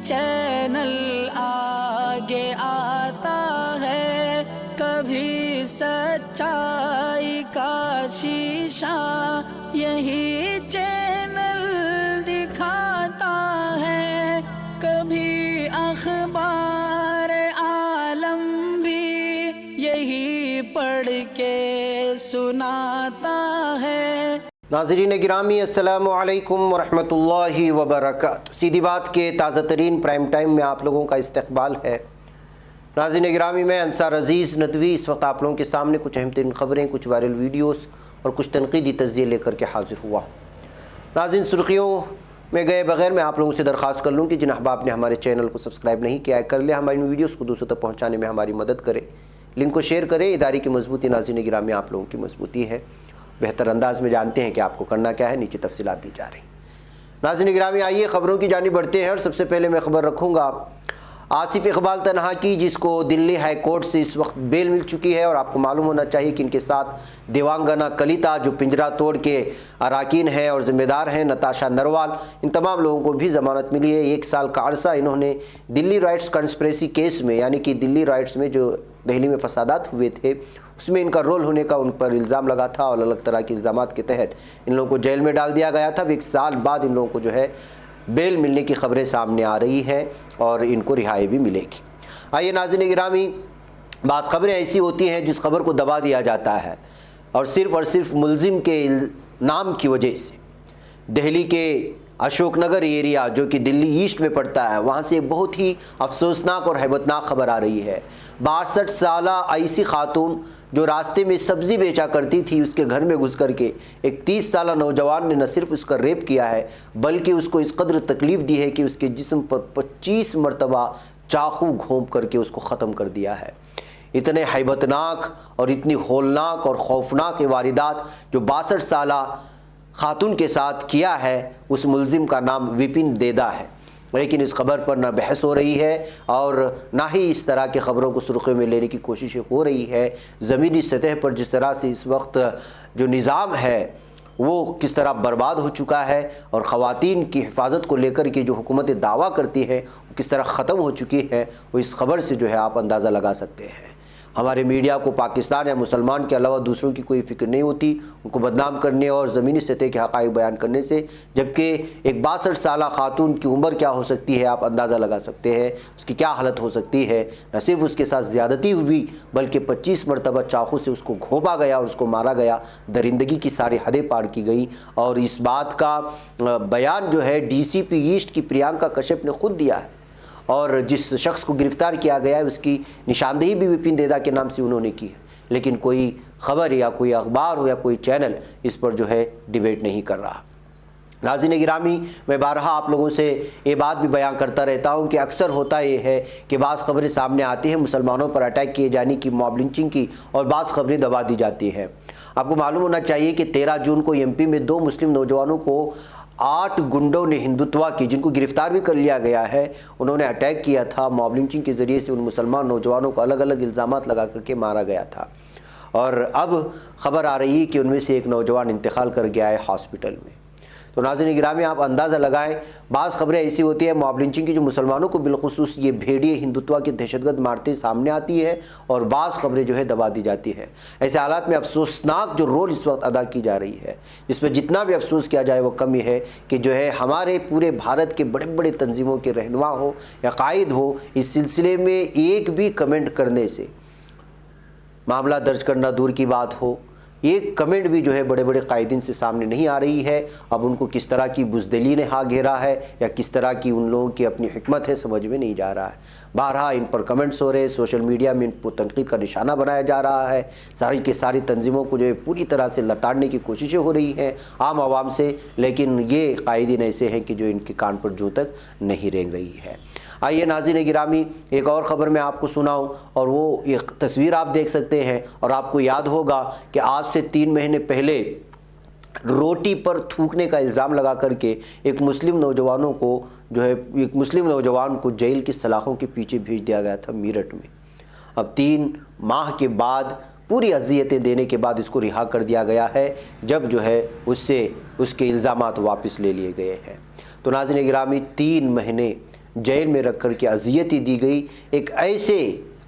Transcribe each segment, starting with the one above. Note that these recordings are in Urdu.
چینل آگے آتا ہے، کبھی سچائی کا شیشہ یہی چینل دکھاتا ہے، کبھی اخبار عالم بھی یہی پڑھ کے سناتا ہے۔ ناظرین گرامی السلام علیکم ورحمۃ اللہ وبرکاتہ۔ سیدھی بات کے تازہ ترین پرائم ٹائم میں آپ لوگوں کا استقبال ہے۔ ناظرین گرامی میں انصار عزیز ندوی اس وقت آپ لوگوں کے سامنے کچھ اہم ترین خبریں، کچھ وائرل ویڈیوز اور کچھ تنقیدی تجزیے لے کر کے حاضر ہوا ہوں۔ ناظرین سرخیوں میں گئے بغیر میں آپ لوگوں سے درخواست کر لوں کہ جن احباب نے ہمارے چینل کو سبسکرائب نہیں کیا ہے کر لیں، ہماری ویڈیوز کو دوسروں تک پہنچانے میں ہماری مدد کریں، لنک کو شیئر کریں۔ ادارے کی مضبوطی ناظرین گرامی آپ لوگوں کی مضبوطی ہے، بہتر انداز میں جانتے ہیں کہ آپ کو کرنا کیا ہے، نیچے تفصیلات دی جا رہی ہیں۔ ناظرین گرامی آئیے خبروں کی جانب بڑھتے ہیں، اور سب سے پہلے میں خبر رکھوں گا آصف اقبال تنہا کی، جس کو دلی ہائی کورٹ سے اس وقت بیل مل چکی ہے، اور آپ کو معلوم ہونا چاہیے کہ ان کے ساتھ دیوانگنا کلیتا جو پنجرہ توڑ کے اراکین ہیں اور ذمہ دار ہیں، نتاشا نروال، ان تمام لوگوں کو بھی ضمانت ملی ہے۔ 1 سال کا عرصہ انہوں نے دلی رائٹس کنسپریسی کیس میں، یعنی کہ دلی رائٹس میں جو دہلی میں فسادات ہوئے تھے اس میں ان کا رول ہونے کا ان پر الزام لگا تھا، اور الگ طرح کے الزامات کے تحت ان لوگوں کو جیل میں ڈال دیا گیا تھا۔ 1 سال بعد ان لوگوں کو جو ہے بیل ملنے کی خبریں سامنے آ رہی ہیں اور ان کو رہائی بھی ملے گی۔ آئیے ناظرین گرامی، بعض خبریں ایسی ہوتی ہیں جس خبر کو دبا دیا جاتا ہے، اور صرف ملزم کے نام کی وجہ سے دہلی کے اشوک نگر ایریا جو کہ دلی ایسٹ میں پڑتا ہے، وہاں سے ایک بہت ہی افسوسناک اور ہیبتناک خبر آ رہی ہے۔ 62 سالہ ایسی خاتون جو راستے میں سبزی بیچا کرتی تھی، اس کے گھر میں گھس کر کے ایک 30 سالہ نوجوان نے نہ صرف اس کا ریپ کیا ہے بلکہ اس کو اس قدر تکلیف دی ہے کہ اس کے جسم پر 25 مرتبہ چاقو گھونپ کر کے اس کو ختم کر دیا ہے۔ اتنے ہیبتناک اور اتنی ہولناک اور خوفناک واردات جو 62 سالہ خاتون کے ساتھ کیا ہے، اس ملزم کا نام وپن دیدا ہے، لیکن اس خبر پر نہ بحث ہو رہی ہے اور نہ ہی اس طرح کی خبروں کو سرخیوں میں لینے کی کوششیں ہو رہی ہے۔ زمینی سطح پر جس طرح سے اس وقت جو نظام ہے وہ کس طرح برباد ہو چکا ہے، اور خواتین کی حفاظت کو لے کر کے جو حکومت دعویٰ کرتی ہے وہ کس طرح ختم ہو چکی ہے، وہ اس خبر سے جو ہے آپ اندازہ لگا سکتے ہیں۔ ہمارے میڈیا کو پاکستان یا مسلمان کے علاوہ دوسروں کی کوئی فکر نہیں ہوتی ان کو بدنام کرنے اور زمینی سطح کے حقائق بیان کرنے سے، جبکہ ایک 62 سالہ خاتون کی عمر کیا ہو سکتی ہے آپ اندازہ لگا سکتے ہیں، اس کی کیا حالت ہو سکتی ہے۔ نہ صرف اس کے ساتھ زیادتی ہوئی بلکہ 25 مرتبہ چاقو سے اس کو گھونپا گیا اور اس کو مارا گیا، درندگی کی ساری حدیں پار کی گئی، اور اس بات کا بیان جو ہے ڈی سی پی ایسٹ کی پریانکا کشیپ نے خود دیا ہے، اور جس شخص کو گرفتار کیا گیا ہے اس کی نشاندہی بھی وپن دیدا کے نام سے انہوں نے کی ہے، لیکن کوئی خبر یا کوئی اخبار ہو یا کوئی چینل اس پر جو ہے ڈیبیٹ نہیں کر رہا۔ ناظرین گرامی، میں بارہا آپ لوگوں سے یہ بات بھی بیان کرتا رہتا ہوں کہ اکثر ہوتا یہ ہے کہ بعض خبریں سامنے آتی ہیں مسلمانوں پر اٹیک کیے جانے کی، موب لنچنگ کی، اور بعض خبریں دبا دی جاتی ہیں۔ آپ کو معلوم ہونا چاہیے کہ 13 جون کو ایم پی میں 2 مسلم نوجوانوں کو 8 گنڈوں نے ہندوتوا کی، جن کو گرفتار بھی کر لیا گیا ہے، انہوں نے اٹیک کیا تھا، موب لنچنگ کے ذریعے سے ان مسلمان نوجوانوں کو الگ الگ الزامات لگا کر کے مارا گیا تھا، اور اب خبر آ رہی ہے کہ ان میں سے ایک نوجوان انتقال کر گیا ہے ہاسپٹل میں۔ تو ناظرین گرامی آپ اندازہ لگائیں، بعض خبریں ایسی ہوتی ہیں موب لنچنگ کی جو مسلمانوں کو بالخصوص یہ بھیڑیے ہندوتوا کے دہشت گرد مارتے سامنے آتی ہے، اور بعض خبریں جو ہے دبا دی جاتی ہے۔ ایسے حالات میں افسوسناک جو رول اس وقت ادا کی جا رہی ہے، جس پہ جتنا بھی افسوس کیا جائے وہ کم ہی ہے، کہ جو ہے ہمارے پورے بھارت کے بڑے بڑے تنظیموں کے رہنما ہو یا قائد ہو، اس سلسلے میں ایک بھی کمنٹ کرنے سے معاملہ درج کرنا دور کی بات ہو، ایک کمنٹ بھی جو ہے بڑے بڑے قائدین سے سامنے نہیں آ رہی ہے۔ اب ان کو کس طرح کی بزدلی نے ہاں گھیرا ہے یا کس طرح کی ان لوگوں کی اپنی حکمت ہے، سمجھ میں نہیں جا رہا ہے۔ بارہا ان پر کمنٹس ہو رہے ہیں، سوشل میڈیا میں ان کو تنقید کا نشانہ بنایا جا رہا ہے، ساری کی ساری تنظیموں کو جو ہے پوری طرح سے لتاڑنے کی کوششیں ہو رہی ہیں عام عوام سے، لیکن یہ قائدین ایسے ہیں کہ جو ان کے کان پر جوں تک نہیں رینگ رہی ہے۔ آئیے ناظرین گرامی، ایک اور خبر میں آپ کو سناؤں، اور وہ ایک تصویر آپ دیکھ سکتے ہیں، اور آپ کو یاد ہوگا کہ آج سے 3 مہینے پہلے روٹی پر تھوکنے کا الزام لگا کر کے ایک مسلم نوجوانوں کو جو ہے ایک مسلم نوجوان کو جیل کی سلاخوں کے پیچھے بھیج دیا گیا تھا میرٹھ میں۔ اب 3 ماہ کے بعد پوری اذیتیں دینے کے بعد اس کو رہا کر دیا گیا ہے، جب جو ہے اس سے اس کے الزامات واپس لے لیے گئے ہیں۔ تو ناظرین گرامی، 3 مہینے جیل میں رکھ کر کے اذیت دی گئی، ایک ایسے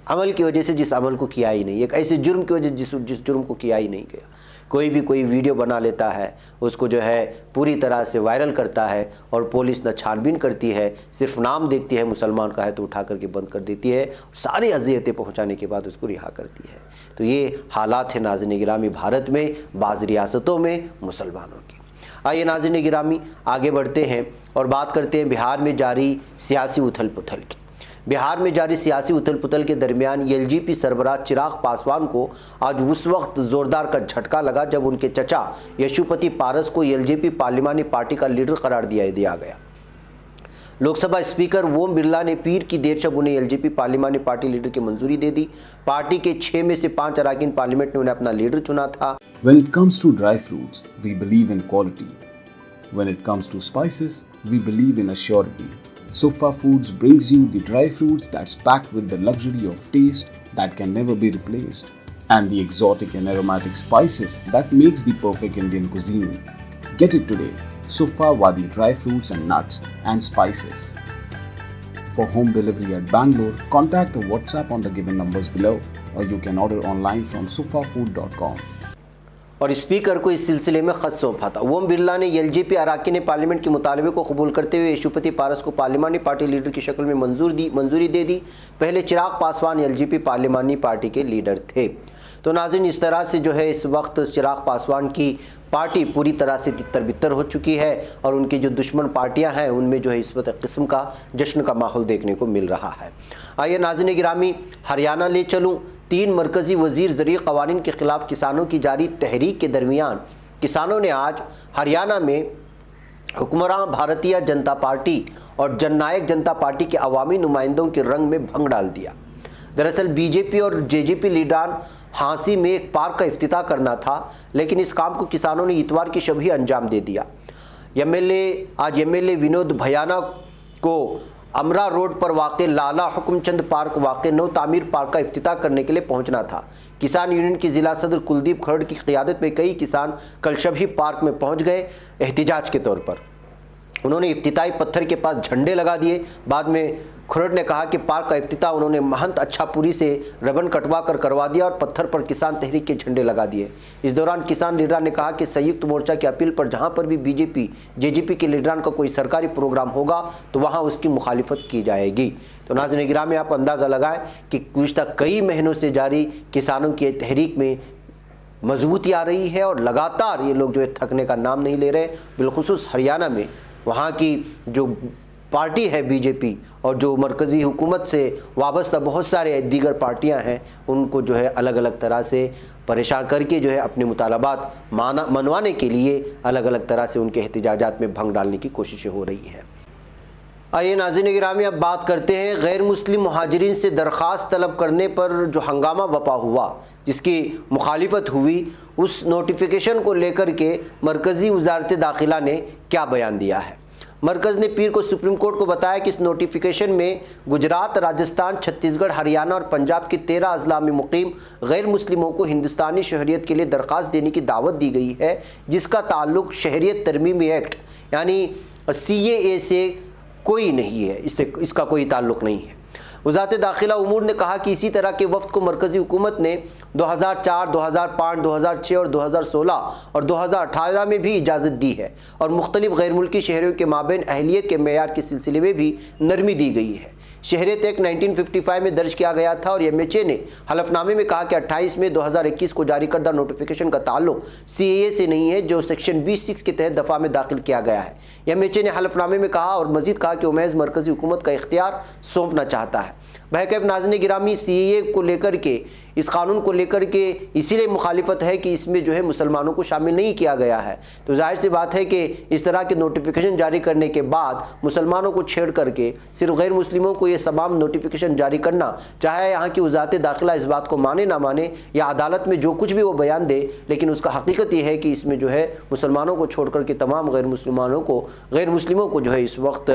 عمل کی وجہ سے جس عمل کو کیا ہی نہیں، ایک ایسے جرم کی وجہ جس جرم کو کیا ہی نہیں گیا۔ کوئی بھی کوئی ویڈیو بنا لیتا ہے، اس کو جو ہے پوری طرح سے وائرل کرتا ہے، اور پولیس نہ چھان بین کرتی ہے، صرف نام دیکھتی ہے مسلمان کا ہے تو اٹھا کر کے بند کر دیتی ہے، ساری اذیتیں پہنچانے کے بعد اس کو رہا کرتی ہے۔ تو یہ حالات ہیں ناظرین گرامی بھارت میں بعض ریاستوں میں مسلمانوں کی۔ آئیے ناظرین گرامی آگے بڑھتے ہیں اور بات کرتے ہیں بہار میں جاری سیاسی اتھل پتھل کی۔ بہار میں جاری سیاسی اتھل پتھل کے درمیان LJP سربراہ چراغ پاسوان کو آج اس وقت زوردار کا جھٹکا لگا جب ان کے چچا یشوپتی پارس کو LJP پارلیمانی پارٹی کا لیڈر قرار دیا گیا۔ لوک سبھا اسپیکر اوم برلا نے پیر کی دیر شب انہیں LJP پارلیمانی پارٹی لیڈر کی منظوری دے دی۔ پارٹی کے 6 میں سے 5 اراکین پارلیمنٹ نے انہیں اپنا لیڈر چنا تھا۔ When it comes to dry fruits, we believe in quality. When it comes to spices, we believe in assurity. Sufa Foods brings you the dry fruits that's packed with the luxury of taste that can never be replaced, and the exotic and aromatic spices that makes the perfect Indian cuisine. Get it today. Sufa Wadi dry fruits and nuts and spices. For home delivery at Bangalore, contact or WhatsApp on the given numbers below, or you can order online from sufafood.com. اور اسپیکر کو اس سلسلے میں خط سونپا تھا۔ اوم برلا نے LJP اراکین پارلیمنٹ کے مطالبے کو قبول کرتے ہوئے یشوپتی پارس کو پارلیمانی پارٹی لیڈر کی شکل میں منظوری دے دی۔ پہلے چراغ پاسوان LJP پارلیمانی پارٹی کے لیڈر تھے۔ تو ناظرین اس طرح سے جو ہے اس وقت چراغ پاسوان کی پارٹی پوری طرح سے تتر بتر ہو چکی ہے، اور ان کی جو دشمن پارٹیاں ہیں ان میں جو ہے اس وقت ایک قسم کا جشن کا ماحول دیکھنے کو مل رہا ہے۔ آئیے ناظرین گرامی ہریانہ لے چلوں۔ 3 مرکزی وزیر زرعی قوانین کے خلاف کسانوں کی جاری تحریک کے درمیان کسانوں نے آج ہریانہ میں حکمراں بھارتیہ جنتا پارٹی اور جن نائک جنتا پارٹی کے عوامی نمائندوں کے رنگ میں بھنگ ڈال دیا۔ دراصل BJP اور JJP لیڈران ہانسی میں ایک پارک کا افتتاح کرنا تھا، لیکن اس کام کو کسانوں نے اتوار کی شب ہی انجام دے دیا۔ آج MLA ونود بھیانا کو امرا روڈ پر واقع لالا حکم چند پارک واقع نو تعمیر پارک کا افتتاح کرنے کے لیے پہنچنا تھا۔ کسان یونین کی ضلع صدر کلدیپ کھرڑ کی قیادت میں کئی کسان کل شب ہی پارک میں پہنچ گئے احتجاج کے طور پر۔ انہوں نے افتتاحی پتھر کے پاس جھنڈے لگا دیے۔ بعد میں کھرڑ نے کہا کہ پارک کا افتتاح انہوں نے مہنت اچھا پوری سے ربن کٹوا کر کروا دیا اور پتھر پر کسان تحریک کے جھنڈے لگا دیے۔ اس دوران کسان لیڈران نے کہا کہ سیکت مورچہ کی اپیل پر جہاں پر بھی BJP JJP کے لیڈران کا کوئی سرکاری پروگرام ہوگا تو وہاں اس کی مخالفت کی جائے گی۔ تو ناظرین گرامی آپ اندازہ لگائیں کہ گزشتہ کئی مہینوں سے جاری کسانوں کی تحریک میں مضبوطی آ رہی ہے، اور لگاتار یہ لوگ جو ہے تھکنے کا نام نہیں لے رہے۔ بالخصوص ہریانہ میں وہاں کی جو پارٹی ہے BJP اور جو مرکزی حکومت سے وابستہ بہت سارے دیگر پارٹیاں ہیں، ان کو جو ہے الگ الگ طرح سے پریشان کر کے جو ہے اپنے مطالبات منوانے کے لیے الگ الگ طرح سے ان کے احتجاجات میں بھنگ ڈالنے کی کوششیں ہو رہی ہیں۔ آئیے ناظرین گرامی اب بات کرتے ہیں غیر مسلم مہاجرین سے درخواست طلب کرنے پر جو ہنگامہ برپا ہوا، جس کی مخالفت ہوئی، اس نوٹیفیکیشن کو لے کر کے مرکزی وزارت داخلہ نے کیا بیان دیا ہے۔ مرکز نے پیر کو سپریم کورٹ کو بتایا کہ اس نوٹیفیکیشن میں گجرات، راجستھان، چھتیس گڑھ، ہریانہ اور پنجاب کے 13 اضلاع میں مقیم غیر مسلموں کو ہندوستانی شہریت کے لیے درخواست دینے کی دعوت دی گئی ہے، جس کا تعلق شہریت ترمیمی ایکٹ یعنی CAA سے کوئی نہیں ہے، اس کا کوئی تعلق نہیں ہے۔ وزارت داخلہ امور نے کہا کہ اسی طرح کے وفد کو مرکزی حکومت نے 2004، 2005، 2006 اور 2016 اور 2018 میں بھی اجازت دی ہے، اور مختلف غیر ملکی شہریوں کے مابین اہلیت کے معیار کے سلسلے میں بھی نرمی دی گئی ہے۔ شہریت ایکٹ 1955 میں درج کیا گیا تھا، اور MHA نے حلف نامے میں کہا کہ 28 مئی 2021 کو جاری کردہ نوٹیفیکیشن کا تعلق CAA سے نہیں ہے، جو سیکشن 20(6) کے تحت دفعہ میں داخل کیا گیا ہے۔ MHA نے حلف نامے میں کہا اور مزید کہا کہ وہ محض مرکزی حکومت کا اختیار سونپنا چاہتا ہے۔ بہرکیف ناظرین گرامی CAA کو لے کر کے، اس قانون کو لے کر کے اسی لیے مخالفت ہے کہ اس میں جو ہے مسلمانوں کو شامل نہیں کیا گیا ہے۔ تو ظاہر سی بات ہے کہ اس طرح کے نوٹیفیکیشن جاری کرنے کے بعد مسلمانوں کو چھیڑ کر کے صرف غیر مسلموں کو یہ تمام نوٹیفیکیشن جاری کرنا، چاہے یہاں کی وزارت داخلہ اس بات کو مانے نہ مانے یا عدالت میں جو کچھ بھی وہ بیان دے، لیکن اس کا حقیقت یہ ہے کہ اس میں جو ہے مسلمانوں کو چھوڑ کر کے تمام غیر مسلموں کو جو ہے اس وقت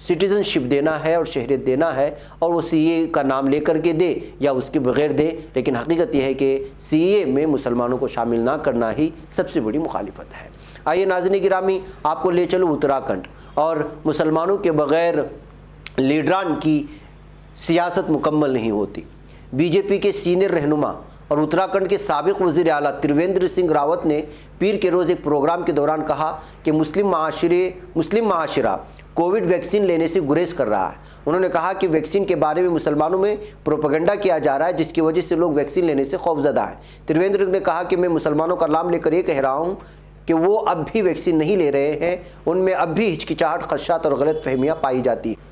سٹیزن شپ دینا ہے اور شہریت دینا ہے، اور وہ CAA کا نام لے کر کے دے یا اس کے بغیر دے، لیکن حقیقت یہ ہے کہ CAA میں مسلمانوں کو شامل نہ کرنا ہی سب سے بڑی مخالفت ہے۔ آئیے ناظرین گرامی آپ کو لے چلو اتراکھنڈ اور مسلمانوں کے بغیر لیڈران کی سیاست مکمل نہیں ہوتی۔ بی جے پی کے سینئر رہنما اور اتراکھنڈ کے سابق وزیر اعلیٰ تریویندر سنگھ راوت نے پیر کے روز ایک پروگرام کے دوران کہا کہ مسلم معاشرہ کووڈ ویکسین لینے سے گریز کر رہا ہے۔ انہوں نے کہا کہ ویکسین کے بارے میں مسلمانوں میں پروپیگنڈا کیا جا رہا ہے، جس کی وجہ سے لوگ ویکسین لینے سے خوفزدہ ہیں۔ تریویندر نے کہا کہ میں مسلمانوں کا نام لے کر یہ کہہ رہا ہوں کہ وہ اب بھی ویکسین نہیں لے رہے ہیں، ان میں اب بھی ہچکچاہٹ، خدشات اور غلط فہمیاں پائی جاتی ہیں۔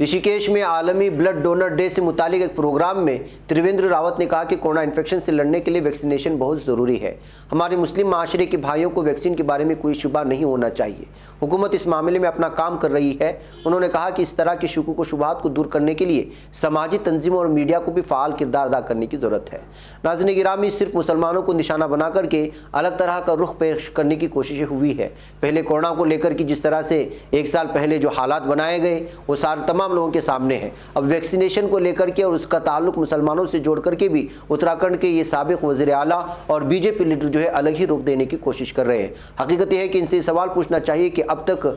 رشی کیش میں عالمی بلڈ ڈونر ڈے سے متعلق ایک پروگرام میں تریویندر راوت نے کہا کہ کورونا انفیکشن سے لڑنے کے لیے ویکسینیشن بہت ضروری ہے۔ ہمارے مسلم معاشرے کے بھائیوں کو ویکسین کے بارے میں کوئی شبہ نہیں ہونا چاہیے۔ حکومت اس معاملے میں اپنا کام کر رہی ہے۔ انہوں نے کہا کہ اس طرح کے شکوک و شبہات کو دور کرنے کے لیے سماجی تنظیموں اور میڈیا کو بھی فعال کردار ادا کرنے کی ضرورت ہے۔ ناظرین گرامی، صرف مسلمانوں کو نشانہ بنا کر کے الگ طرح کا رخ پیش کرنے کی کوششیں ہوئی ہے۔ پہلے کورونا کو لے کر کے جس طرح سے ایک سال پہلے جو حالات بنائے گئے وہ تمام لوگوں کے سامنے ہے۔ اب ویکسینیشن کو لے کر کے اور اس کا تعلق مسلمانوں سے جوڑ کر کے بھی اتراکھنڈ کے یہ سابق وزیر اعلیٰ اور بی جے پی لیڈر جو ہے الگ ہی رخ دینے کی کوشش کر رہے ہیں۔ حقیقت یہ ہے کہ ان سے سوال پوچھنا چاہیے کہ اب تک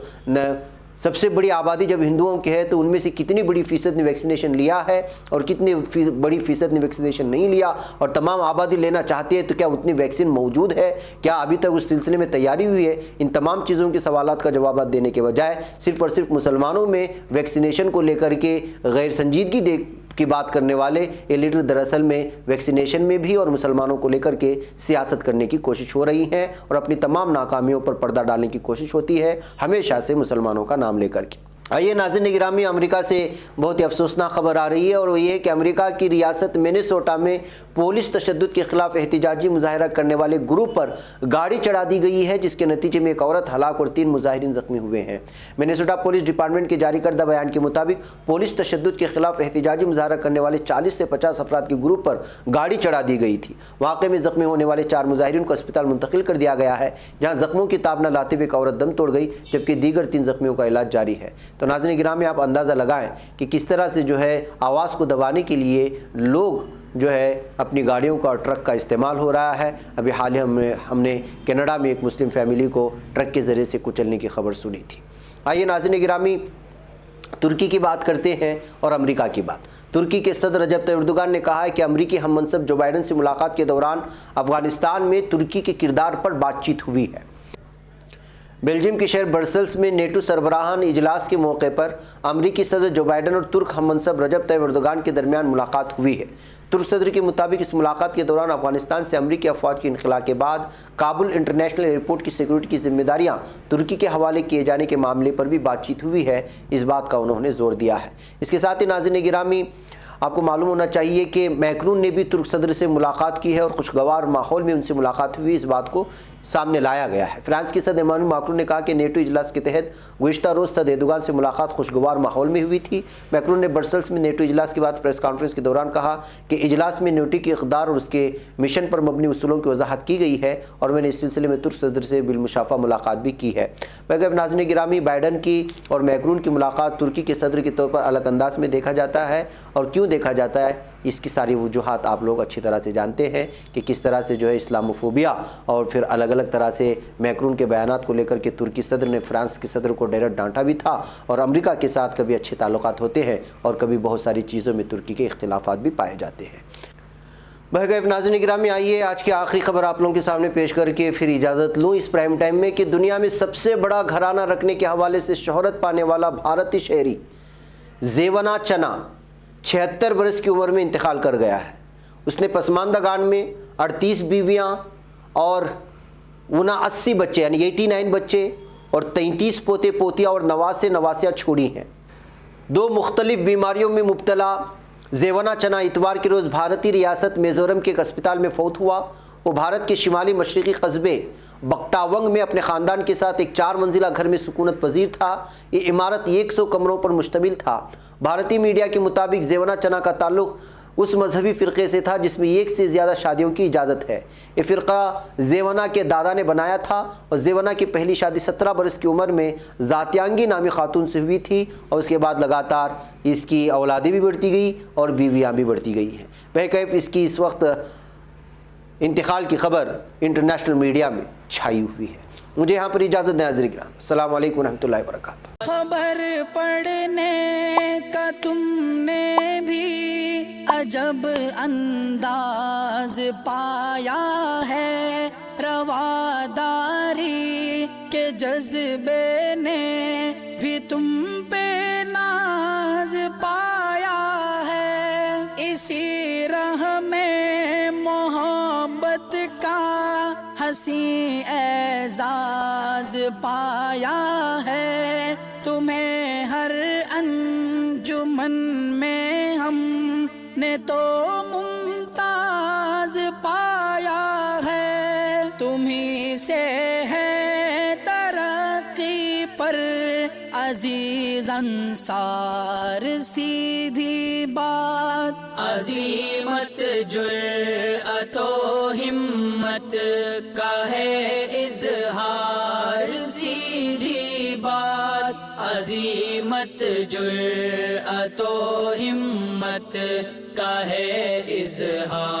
سب سے بڑی آبادی جب ہندوؤں کی ہے تو ان میں سے کتنی بڑی فیصد نے ویکسینیشن لیا ہے اور کتنی بڑی فیصد نے ویکسینیشن نہیں لیا، اور تمام آبادی لینا چاہتی ہے تو کیا اتنی ویکسین موجود ہے، کیا ابھی تک اس سلسلے میں تیاری ہوئی ہے؟ ان تمام چیزوں کے سوالات کا جوابات دینے کے بجائے صرف اور صرف مسلمانوں میں ویکسینیشن کو لے کر کے غیر سنجیدگی کی بات کرنے والے یہ لیڈر دراصل میں ویکسینیشن میں بھی اور مسلمانوں کو لے کر کے سیاست کرنے کی کوشش ہو رہی ہے اور اپنی تمام ناکامیوں پر پردہ ڈالنے کی کوشش ہوتی ہے، ہمیشہ سے مسلمانوں کا نام لے کر کے۔ آئیے ناظرین گرامی، امریکہ سے بہت ہی افسوسناک خبر آ رہی ہے اور وہ یہ ہے کہ امریکہ کی ریاست مینیسوٹا میں پولیس تشدد کے خلاف احتجاجی مظاہرہ کرنے والے گروپ پر گاڑی چڑھا دی گئی ہے، جس کے نتیجے میں ایک عورت ہلاک اور 3 مظاہرین زخمی ہوئے ہیں۔ مینیسوٹا پولیس ڈپارٹمنٹ کے جاری کردہ بیان کے مطابق پولیس تشدد کے خلاف احتجاجی مظاہرہ کرنے والے 40 سے 50 افراد کے گروپ پر گاڑی چڑھا دی گئی تھی۔ واقعے میں زخمی ہونے والے 4 مظاہرین کو اسپتال منتقل کر دیا گیا ہے، جہاں زخموں کی تاب نہ لاتے ہوئے ایک عورت دم توڑ گئی، جبکہ دیگر 3 زخمیوں کا علاج جاری ہے۔ تو ناظرین گرامی، آپ اندازہ لگائیں کہ کس طرح سے جو ہے آواز کو دبانے کے لیے لوگ جو ہے اپنی گاڑیوں کا اور ٹرک کا استعمال ہو رہا ہے۔ ابھی حال ہی ہم نے کینیڈا میں ایک مسلم فیملی کو ٹرک کے ذریعے سے کچلنے کی خبر سنی تھی۔ آئیے ناظرین گرامی، ترکی کی بات کرتے ہیں اور امریکہ کی بات۔ ترکی کے صدر رجب طیب اردوگان نے کہا ہے کہ امریکی ہم منصب جو بائیڈن سے ملاقات کے دوران افغانستان میں ترکی کے کردار پر بات چیت ہوئی ہے۔ بیلجیم کے شہر برسلز میں نیٹو سربراہان اجلاس کے موقع پر امریکی صدر جو بائیڈن اور ترک ہم منصب رجب طیب اردوگان کے درمیان ملاقات ہوئی ہے۔ ترک صدر کے مطابق اس ملاقات کے دوران افغانستان سے امریکی افواج کے انخلاء کے بعد کابل انٹرنیشنل ایئرپورٹ کی سیکورٹی کی ذمہ داریاں ترکی کے حوالے کیے جانے کے معاملے پر بھی بات چیت ہوئی ہے، اس بات کا انہوں نے زور دیا ہے۔ اس کے ساتھ ہی ناظرین گرامی، آپ کو معلوم ہونا چاہیے کہ میکرون نے بھی ترک صدر سے ملاقات کی ہے اور خوشگوار ماحول میں ان سے ملاقات ہوئی، اس بات کو سامنے لایا گیا ہے۔ فرانس کے صدر ماکرون نے کہا کہ نیٹو اجلاس کے تحت گزشتہ روز صدر ایردوغان سے ملاقات خوشگوار ماحول میں ہوئی تھی۔ میکرون نے برسلز میں نیٹو اجلاس کے بعد پریس کانفرنس کے دوران کہا کہ اجلاس میں نیٹو کی اقدار اور اس کے مشن پر مبنی اصولوں کی وضاحت کی گئی ہے اور میں نے اس سلسلے میں ترک صدر سے بالمشافہ ملاقات بھی کی ہے۔ بلکہ ناظرین گرامی، بائیڈن کی اور میکرون کی ملاقات ترکی کے صدر کے طور پر الگ انداز میں دیکھا جاتا ہے، اور کیوں دیکھا جاتا ہے اس کی ساری وجوہات آپ لوگ اچھی طرح سے جانتے ہیں کہ کس طرح سے جو ہے اسلاموفوبیا اور پھر الگ الگ طرح سے میکرون کے بیانات کو لے کر کے ترکی صدر نے فرانس کے صدر کو ڈائریکٹ ڈانٹا بھی تھا، اور امریکہ کے ساتھ کبھی اچھے تعلقات ہوتے ہیں اور کبھی بہت ساری چیزوں میں ترکی کے اختلافات بھی پائے جاتے ہیں۔ بہرکیف ناظرین گرامی، آئیے آج کی آخری خبر آپ لوگوں کے سامنے پیش کر کے پھر اجازت لوں اس پرائم ٹائم میں کہ دنیا میں سب سے بڑا گھرانہ رکھنے کے حوالے سے شہرت پانے والا بھارتی شہری زیونا چنا 76 برس کی عمر میں انتقال کر گیا ہے۔ اس نے پسماندگان میں 38 بیویاں اور 79 بچے یعنی 89 بچے اور 33 پوتے پوتیاں اور نواسے نواسیاں چھوڑی ہیں۔ 2 مختلف بیماریوں میں مبتلا زیونا چنا اتوار کے روز بھارتی ریاست میزورم کے ایک اسپتال میں فوت ہوا۔ وہ بھارت کے شمالی مشرقی قصبے بکٹاونگ میں اپنے خاندان کے ساتھ ایک 4 منزلہ گھر میں سکونت پذیر تھا۔ یہ عمارت 100 کمروں پر مشتمل تھا۔ بھارتی میڈیا کے مطابق زیونا چنا کا تعلق اس مذہبی فرقے سے تھا جس میں 1 سے زیادہ شادیوں کی اجازت ہے۔ یہ فرقہ زیونا کے دادا نے بنایا تھا اور زیونا کی پہلی شادی 17 برس کی عمر میں زاتیانگی نامی خاتون سے ہوئی تھی، اور اس کے بعد لگاتار اس کی اولادیں بھی بڑھتی گئی اور بیویاں بھی بڑھتی گئی ہیں۔ بہرکیف اس کی اس وقت انتقال کی خبر انٹرنیشنل میڈیا میں چھائی ہوئی ہے۔ مجھے یہاں پر اجازت دیں حاضرین کرام، السلام علیکم ورحمۃ اللہ وبرکاتہ۔ خبر پڑھنے کا تم نے بھی عجب انداز پایا ہے، رواداری کے جذبے نے بھی تم پہ ناز پایا ہے، اسی راہ میں محبت کا حسین اعزاز پایا ہے، تمہیں ہر انجمن میں ہم نے تو ممتاز پایا ہے، تمہیں سے ہے ترقی پر عزیز انصار، سیدھی بات عظیمت جرأت و ہمت کا ہے اظہار، سیدھی بات عظیمت جرأت و ہمت کا ہے اظہار۔